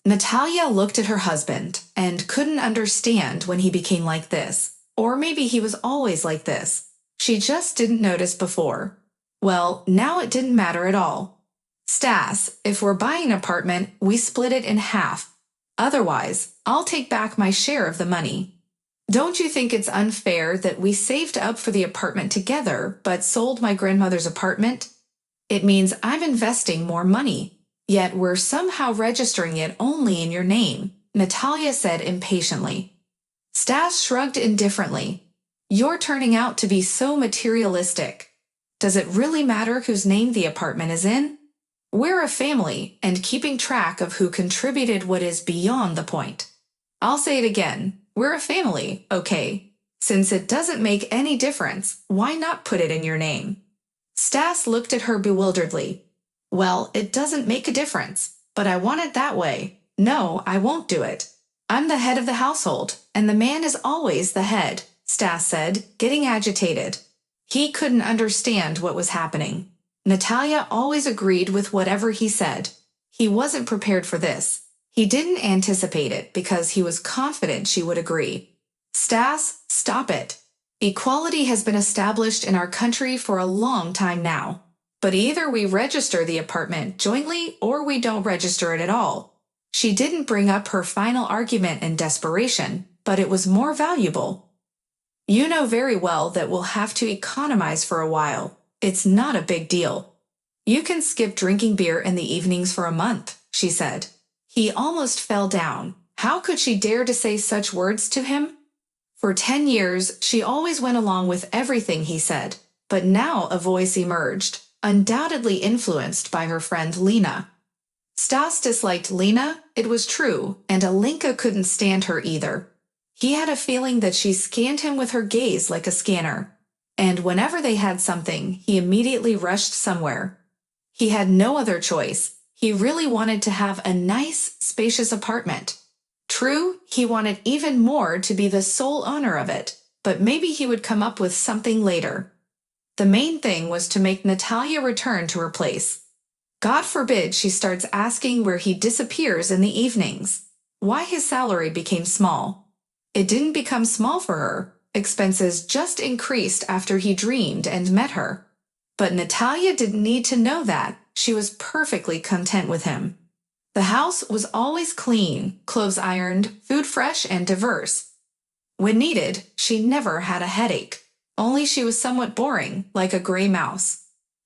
Natalia looked at her husband and couldn't understand when he became like this. Or maybe he was always like this. She just didn't notice before. Well, now it didn't matter at all. Stas, if we're buying an apartment, we split it in half. Otherwise, I'll take back my share of the money. Don't you think it's unfair that we saved up for the apartment together but sold my grandmother's apartment? It means I'm investing more money, yet we're somehow registering it only in your name, Natalia said impatiently. Stas shrugged indifferently. You're turning out to be so materialistic. Does it really matter whose name the apartment is in? We're a family, and keeping track of who contributed what is beyond the point. I'll say it again. We're a family, okay? Since it doesn't make any difference, why not put it in your name? Stas looked at her bewilderedly. Well, it doesn't make a difference, but I want it that way. No, I won't do it. I'm the head of the household, and the man is always the head, Stas said, getting agitated. He couldn't understand what was happening. Natalia always agreed with whatever he said. He wasn't prepared for this. He didn't anticipate it because he was confident she would agree. Stas, stop it. Equality has been established in our country for a long time now. But either we register the apartment jointly or we don't register it at all. She didn't bring up her final argument in desperation, but it was more valuable. You know very well that we'll have to economize for a while. It's not a big deal. You can skip drinking beer in the evenings for a month, she said. He almost fell down. How could she dare to say such words to him? For 10 years, she always went along with everything he said, but now a voice emerged, undoubtedly influenced by her friend Lena. Stas disliked Lena, it was true, and Alenka couldn't stand her either. He had a feeling that she scanned him with her gaze like a scanner, and whenever they had something, he immediately rushed somewhere. He had no other choice. He really wanted to have a nice, spacious apartment. True, he wanted even more to be the sole owner of it, but maybe he would come up with something later. The main thing was to make Natalia return to her place. God forbid she starts asking where he disappears in the evenings, why his salary became small. It didn't become small for her. Expenses just increased after he dreamed and met her. But Natalia didn't need to know that. She was perfectly content with him. The house was always clean, clothes ironed, food fresh and diverse. When needed, she never had a headache. Only she was somewhat boring, like a gray mouse.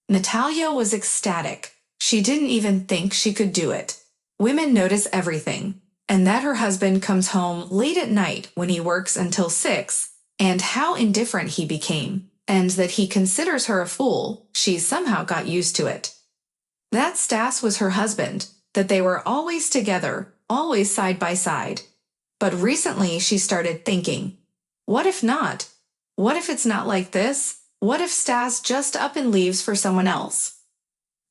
Natalia was ecstatic. She didn't even think she could do it. Women notice everything, and that her husband comes home late at night when he works until 6, and how indifferent he became, and that he considers her a fool, she somehow got used to it. That Stas was her husband, that they were always together, always side by side. But recently she started thinking, what if not? What if it's not like this? What if Stas just up and leaves for someone else?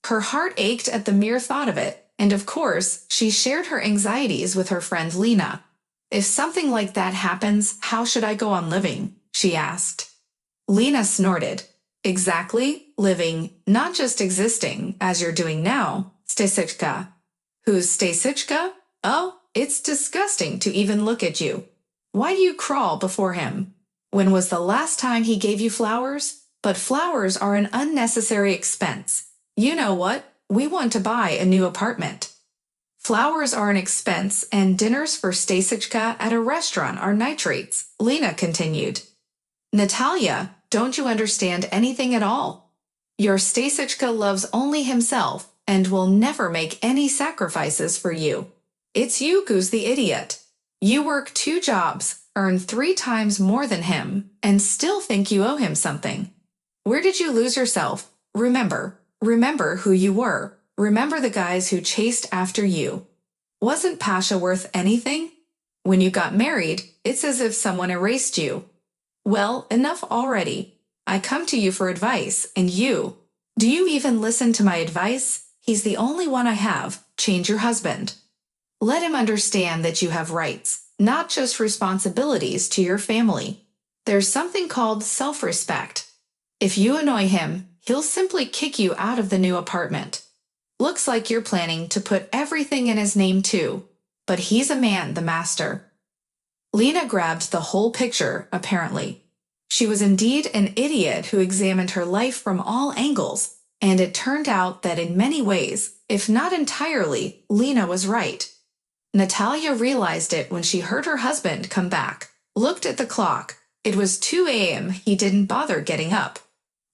Her heart ached at the mere thought of it, and of course, she shared her anxieties with her friend Lena. If something like that happens, how should I go on living? She asked. Lena snorted. Exactly, living, not just existing, as you're doing now, Stasichka. Who's Stasichka? Oh, it's disgusting to even look at you. Why do you crawl before him? When was the last time he gave you flowers? But flowers are an unnecessary expense. You know what? We want to buy a new apartment. Flowers are an expense, and dinners for Stasichka at a restaurant are nitrates, Lena continued. Natalia, don't you understand anything at all? Your Stasichka loves only himself and will never make any sacrifices for you. It's you who's the idiot. You work 2 jobs, earn 3 times more than him, and still think you owe him something. Where did you lose yourself? Remember who you were. Remember the guys who chased after you. Wasn't Pasha worth anything? When you got married, it's as if someone erased you. Well, enough already. I come to you for advice, and you. Do you even listen to my advice? He's the only one I have. Change your husband. Let him understand that you have rights, not just responsibilities to your family. There's something called self-respect. If you annoy him, he'll simply kick you out of the new apartment. Looks like you're planning to put everything in his name too. but he's a man, the master." Lena grabbed the whole picture, apparently. She was indeed an idiot who examined her life from all angles, and it turned out that in many ways, if not entirely, Lena was right. Natalia realized it when she heard her husband come back, looked at the clock. It was 2 a.m. He didn't bother getting up.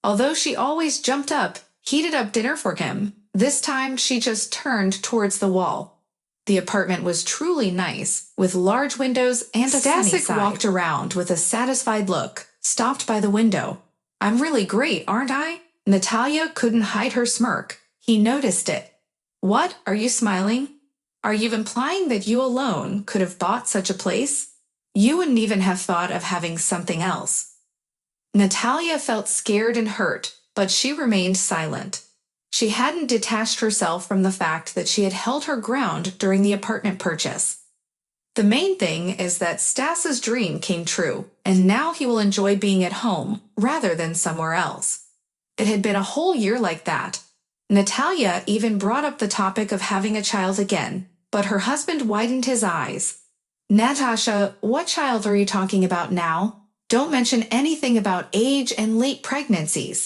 Although she always jumped up, heated up dinner for him, this time she just turned towards the wall. The apartment was truly nice, with large windows and a sunny side. Stasek walked around with a satisfied look, stopped by the window. "I'm really great, aren't I?" Natalia couldn't hide her smirk. He noticed it. "What, are you smiling? Are you implying that you alone could have bought such a place? You wouldn't even have thought of having something else." Natalia felt scared and hurt, but she remained silent. She hadn't detached herself from the fact that she had held her ground during the apartment purchase. The main thing is that Stas's dream came true, and now he will enjoy being at home rather than somewhere else. It had been a whole year like that. Natalia even brought up the topic of having a child again, but her husband widened his eyes. "Natasha, what child are you talking about now? Don't mention anything about age and late pregnancies.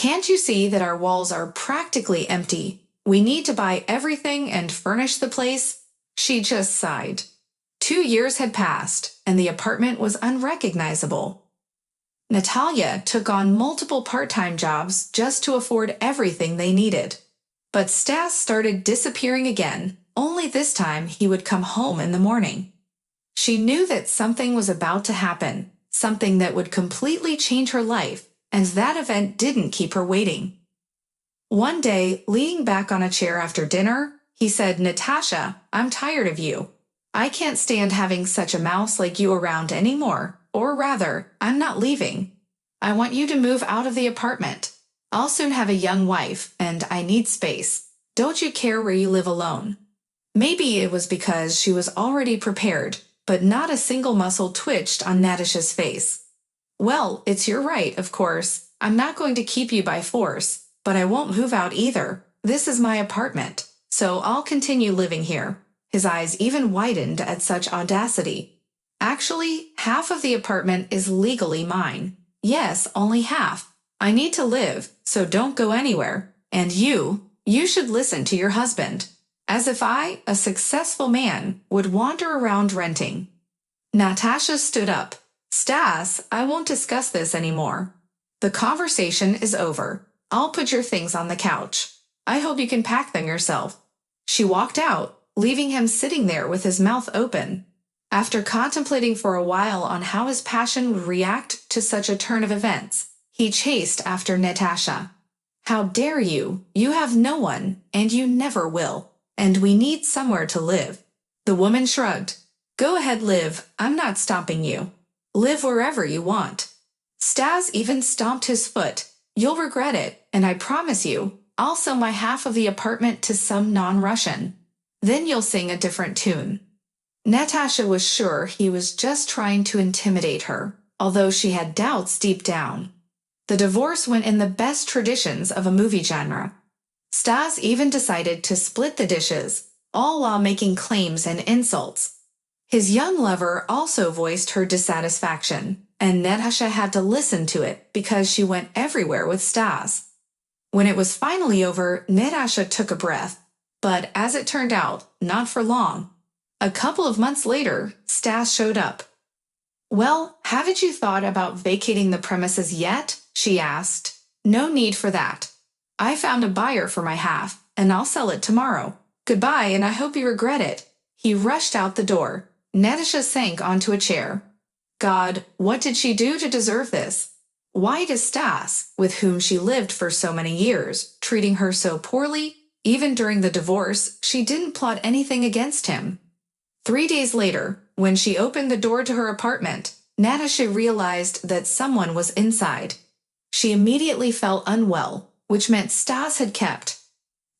Can't you see that our walls are practically empty? We need to buy everything and furnish the place?" She just sighed. 2 years had passed, and the apartment was unrecognizable. Natalia took on multiple part-time jobs just to afford everything they needed. But Stas started disappearing again, only this time he would come home in the morning. She knew that something was about to happen, something that would completely change her life, and that event didn't keep her waiting. One day, leaning back on a chair after dinner, he said, "Natasha, I'm tired of you. I can't stand having such a mouse like you around anymore. Or rather, I'm not leaving. I want you to move out of the apartment. I'll soon have a young wife, and I need space. Don't you care where you live alone?" Maybe it was because she was already prepared, but not a single muscle twitched on Natash's face. "Well, it's your right, of course. I'm not going to keep you by force, but I won't move out either. This is my apartment, so I'll continue living here." His eyes even widened at such audacity. "Actually, half of the apartment is legally mine. Yes, only half. I need to live, so don't go anywhere. And you should listen to your husband. As if I, a successful man, would wander around renting." Natasha stood up. "Stas, I won't discuss this anymore. The conversation is over. I'll put your things on the couch. I hope you can pack them yourself." She walked out, leaving him sitting there with his mouth open. After contemplating for a while on how his passion would react to such a turn of events, he chased after Natasha. "How dare you? You have no one, and you never will. And we need somewhere to live." The woman shrugged. "Go ahead, live. I'm not stopping you. Live wherever you want." Stas even stomped his foot. "You'll regret it, and I promise you, I'll sell my half of the apartment to some non-Russian. Then you'll sing a different tune." Natasha was sure he was just trying to intimidate her, although she had doubts deep down. The divorce went in the best traditions of a movie genre. Stas even decided to split the dishes, all while making claims and insults. His young lover also voiced her dissatisfaction, and Natasha had to listen to it because she went everywhere with Stas. When it was finally over, Natasha took a breath, but as it turned out, not for long. A couple of months later, Stas showed up. "Well, haven't you thought about vacating the premises yet?" she asked. "No need for that. I found a buyer for my half, and I'll sell it tomorrow. Goodbye, and I hope you regret it." He rushed out the door. Natasha sank onto a chair. God, what did she do to deserve this? Why does Stas, with whom she lived for so many years, treating her so poorly? Even during the divorce, she didn't plot anything against him. 3 days later, when she opened the door to her apartment, Natasha realized that someone was inside. She immediately felt unwell, which meant Stas had kept.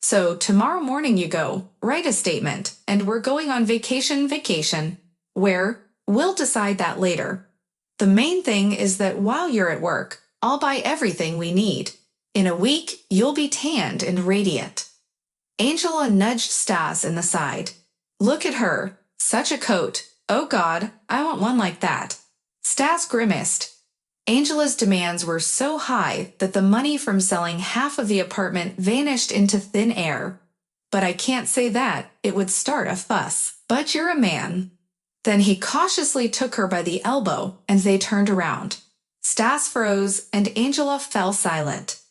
"So tomorrow morning you go, write a statement, and we're going on vacation. Where? We'll decide that later. The main thing is that while you're at work, I'll buy everything we need. In a week, you'll be tanned and radiant." Angela nudged Stas in the side. Look at her. Such a coat. Oh God, I want one like that. Stas grimaced. Angela's demands were so high that the money from selling half of the apartment vanished into thin air. But I can't say that, it would start a fuss. But you're a man. Then he cautiously took her by the elbow and they turned around. Stas froze and Angela fell silent.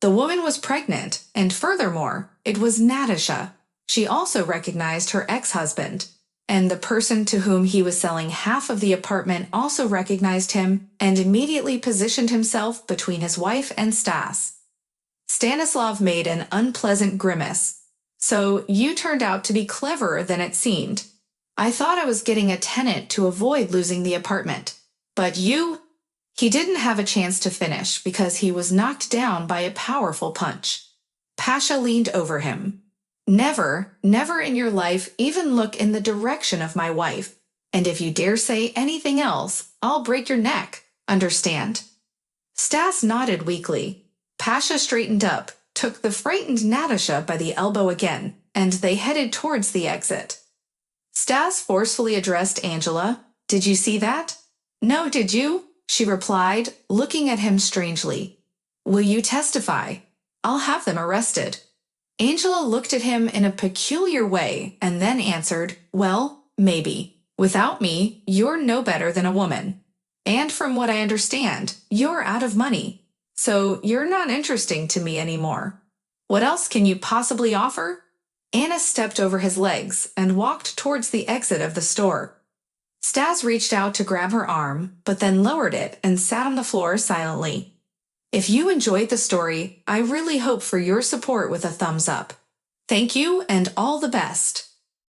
The woman was pregnant, and furthermore, it was Natasha. She also recognized her ex-husband. And the person to whom he was selling half of the apartment also recognized him and immediately positioned himself between his wife and Stas. Stanislav made an unpleasant grimace. So you turned out to be cleverer than it seemed. I thought I was getting a tenant to avoid losing the apartment. But you... He didn't have a chance to finish because he was knocked down by a powerful punch. Pasha leaned over him. Never, never in your life even look in the direction of my wife. And if you dare say anything else, I'll break your neck. Understand? Stas nodded weakly. Pasha straightened up, took the frightened Natasha by the elbow again, and they headed towards the exit. Stas forcefully addressed Angela. Did you see that? No, did you? She replied, looking at him strangely. Will you testify? I'll have them arrested. Angela looked at him in a peculiar way and then answered, well, maybe. Without me, you're no better than a woman. And from what I understand, you're out of money. So you're not interesting to me anymore. What else can you possibly offer? Anna stepped over his legs and walked towards the exit of the store. Stas reached out to grab her arm, but then lowered it and sat on the floor silently. If you enjoyed the story, I really hope for your support with a thumbs up. Thank you and all the best.